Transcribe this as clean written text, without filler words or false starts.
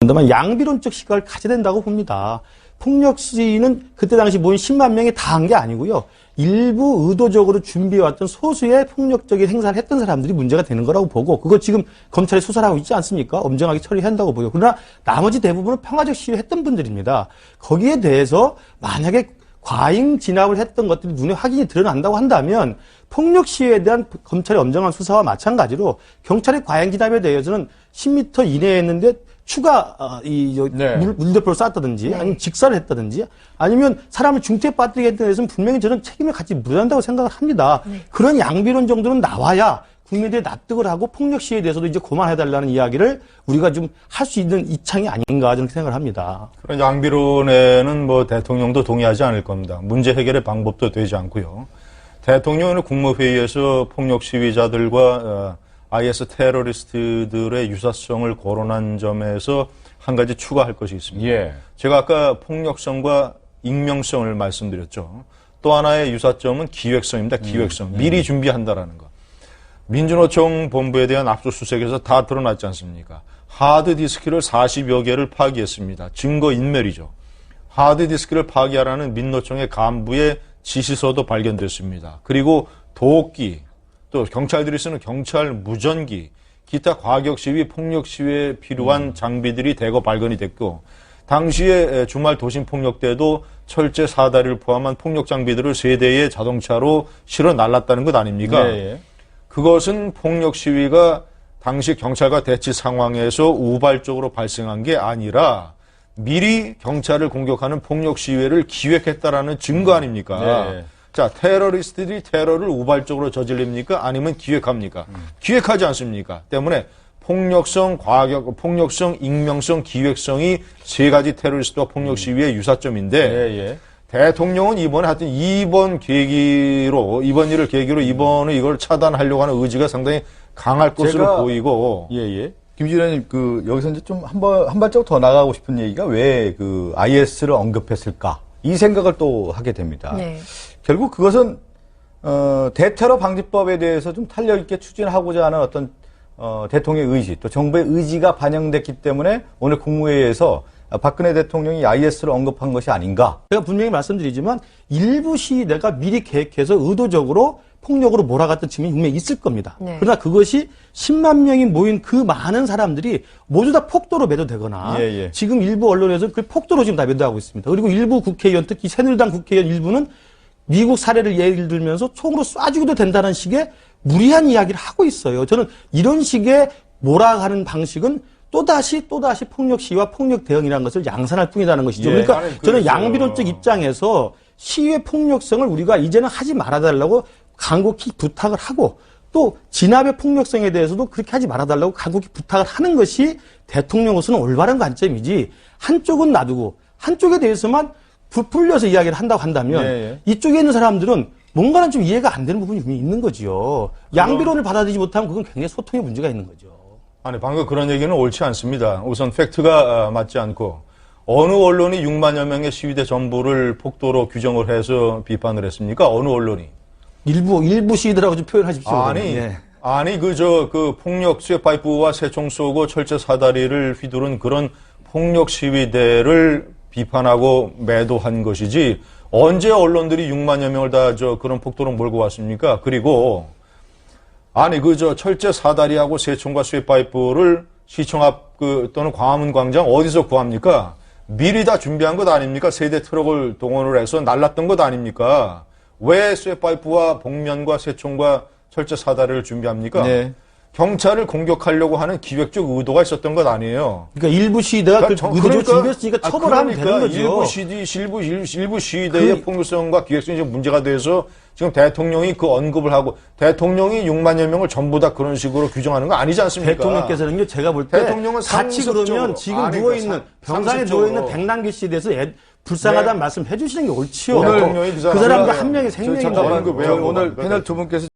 다만 양비론적 시각을 가져야 된다고 봅니다. 폭력 시위는 그때 당시 모인 10만 명이 다 한 게 아니고요. 일부 의도적으로 준비해왔던 소수의 폭력적인 행사를 했던 사람들이 문제가 되는 거라고 보고, 그거 지금 검찰이 수사를 하고 있지 않습니까? 엄정하게 처리한다고 보여요. 그러나 나머지 대부분은 평화적 시위했던 분들입니다. 거기에 대해서 만약에 과잉 진압을 했던 것들이 눈에 확인이 드러난다고 한다면 폭력 시위에 대한 검찰의 엄정한 수사와 마찬가지로 경찰의 과잉 진압에 대해서는 10m 이내에 했는데 추가 물대포를 쐈다든지 아니면 직사를 했다든지 아니면 사람을 중태에 빠뜨리게 했던 데서는 분명히 저는 책임을 같이 물어야 생각을 합니다. 그런 양비론 정도는 나와야 국민들이 납득을 하고 폭력 시위에 대해서도 이제 그만해달라는 이야기를 우리가 좀 할 수 있는 이창이 아닌가 저는 생각을 합니다. 그런 양비론에는 뭐 대통령도 동의하지 않을 겁니다. 문제 해결의 방법도 되지 않고요. 대통령은 국무회의에서 폭력 시위자들과 IS 테러리스트들의 유사성을 거론한 점에서 한 가지 추가할 것이 있습니다. 예. 제가 아까 폭력성과 익명성을 말씀드렸죠. 또 하나의 유사점은 기획성입니다. 기획성. 미리 준비한다라는 것. 민주노총 본부에 대한 압수수색에서 다 드러났지 않습니까? 하드디스크를 40여 개를 파기했습니다. 증거인멸이죠. 하드디스크를 파기하라는 민노총의 간부의 지시서도 발견됐습니다. 그리고 도끼, 또 경찰들이 쓰는 경찰 무전기, 기타 과격 시위, 폭력 시위에 필요한 장비들이 대거 발견이 됐고, 당시에 주말 도심 폭력 때도 철제 사다리를 포함한 폭력 장비들을 3대의 자동차로 실어 날랐다는 것 아닙니까? 네. 그것은 폭력 시위가 당시 경찰과 대치 상황에서 우발적으로 발생한 게 아니라 미리 경찰을 공격하는 폭력 시위를 기획했다라는 증거 아닙니까? 네. 자, 테러리스트들이 테러를 우발적으로 저질립니까? 아니면 기획합니까? 기획하지 않습니까? 때문에 폭력성, 과격, 폭력성, 익명성, 기획성이 3가지 테러리스트와 폭력 시위의 유사점인데 대통령은 이번에 하여튼 이번 일을 계기로 이번에 이걸 차단하려고 하는 의지가 상당히 강할 것으로 보이고. 김진애님, 여기서 이제 좀 한 발짝 더 나가고 싶은 얘기가 왜 IS를 언급했을까? 이 생각을 또 하게 됩니다. 네. 결국 그것은, 대테러 방지법에 대해서 좀 탄력 있게 추진하고자 하는 어떤, 대통령의 의지, 또 정부의 의지가 반영됐기 때문에 오늘 국무회의에서 박근혜 대통령이 IS를 언급한 것이 아닌가? 제가 분명히 말씀드리지만 일부 시위대가 미리 계획해서 의도적으로 폭력으로 몰아갔던 측면이 분명히 있을 겁니다. 네. 그러나 그것이 10만 명이 모인 그 많은 사람들이 모두 다 폭도로 매도되거나 지금 일부 언론에서 그 폭도로 지금 다 매도하고 있습니다. 그리고 일부 국회의원, 특히 새누리당 국회의원 일부는 미국 사례를 예를 들면서 총으로 쏴주기도 된다는 식의 무리한 이야기를 하고 있어요. 저는 이런 식의 몰아가는 방식은 또다시 폭력 시위와 폭력 대응이라는 것을 양산할 뿐이라는 것이죠. 그러니까 저는 양비론적 입장에서 시위의 폭력성을 우리가 이제는 하지 말아달라고 간곡히 부탁을 하고 또 진압의 폭력성에 대해서도 그렇게 하지 말아달라고 간곡히 부탁을 하는 것이 대통령으로서는 올바른 관점이지 한쪽은 놔두고 한쪽에 대해서만 부풀려서 이야기를 한다고 한다면 이쪽에 있는 사람들은 뭔가는 좀 이해가 안 되는 부분이 분명히 있는 거죠. 양비론을 받아들이지 못하면 그건 굉장히 소통에 문제가 있는 거죠. 아니, 방금 그런 얘기는 옳지 않습니다. 우선 팩트가 맞지 않고 어느 언론이 6만여 명의 시위대 전부를 폭도로 규정을 해서 비판을 했습니까? 어느 언론이? 일부 시위대라고 좀 표현하십시오. 아니, 폭력 쇠파이프와 새총 쏘고 철제 사다리를 휘두른 그런 폭력 시위대를 비판하고 매도한 것이지 언제 언론들이 6만여 명을 다 그런 폭도로 몰고 왔습니까? 그리고 아니, 철제 사다리하고 새총과 쇠파이프를 시청 앞 또는 광화문 광장 어디서 구합니까? 미리 다 준비한 것 아닙니까? 3대 트럭을 동원을 해서 날랐던 것 아닙니까? 왜 쇠파이프와 복면과 새총과 철제 사다리를 준비합니까? 경찰을 공격하려고 하는 기획적 의도가 있었던 것 아니에요. 그러니까 일부 시위대가 의도적으로 준비했으니까 처벌하면 되는 거죠. 일부 시위대의 폭력성과 기획성이 지금 문제가 돼서 지금 대통령이 그 언급을 하고 대통령이 6만여 명을 전부 다 그런 식으로 규정하는 거 아니지 않습니까? 대통령께서는요, 제가 볼 때 대통령은 같이 그러면 지금 누워있는 병상에 누워있는 백남기 씨에 대해서 불쌍하다는 말씀 해주시는 게 옳지요. 오늘 그 사람과 한 명의 생명인데 오늘 패널 두 분께서